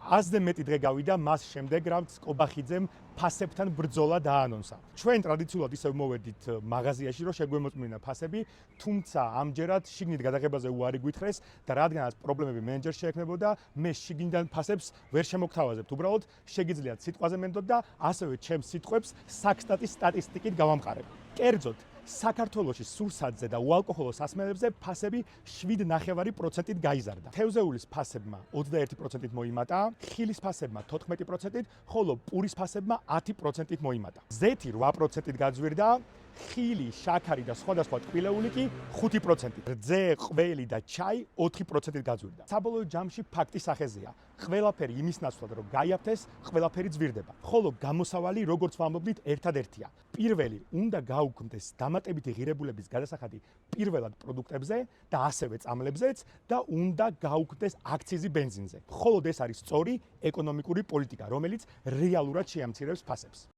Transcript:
100-ზე მეტი დღე გავიდა მას შემდეგ, რაც კობახიძემ ფასებთან ბრძოლა დაანონსა. ჩვენ ტრადიციულად ისევ მოვედით მაღაზიაში, რომ შეგვემოწმინა ფასები, თუმცა ამჯერად შიგნით გადაღებაზე უარი გვითხრეს და რადგანაც პრობლემები მენეჯერს შეექმნებოდა, მე შიგნიდან ფასებს ვერ შემოგთავაზებთ. უბრალოდ შეგიძლიათ სიტყვაზე მენდოთ და ასევე ჩემს სიტყვებს საქსტატის სტატისტიკით გავამყარებ. კერძოდ, საქართველოში სურსათზე და უალკოჰოლო სასმელებზე ფასები 7.9%-ით გაიზარდა. თევზეულის ფასებმა 21%-ით მოიმატა, ხილის ფასებმა 14%-ით, ხოლო პურის ფასებმა 10%-ით მოიმატა. ზეთი 8%-ით გაძვირდა, ხილი, შაქარი და სხვადასხვა ტკბილეული კი 5%-ით. რძე, ყველი და ჩაი 4%-ით გაძვირდა. საბოლოო ჯამში ფაქტი სახეზეა. ყველაფერი იმის ნაცვლად, რომ გაიაფთეს, ყველაფერი ძვირდება. ხოლო გამოსავალი, როგორც ვამბობთ, ერთადერთია. პირველი უნდა გაუქმდეს დამატებითი ღირებულების გადასახადი პირველად პროდუქტებზე და ასევე წამლებზეც და უნდა გაუქმდეს აქციზი ბენზინზე. მხოლოდ ეს არის სწორი ეკონომიკური პოლიტიკა, რომელიც რეალურად შეამცირებს ფასებს.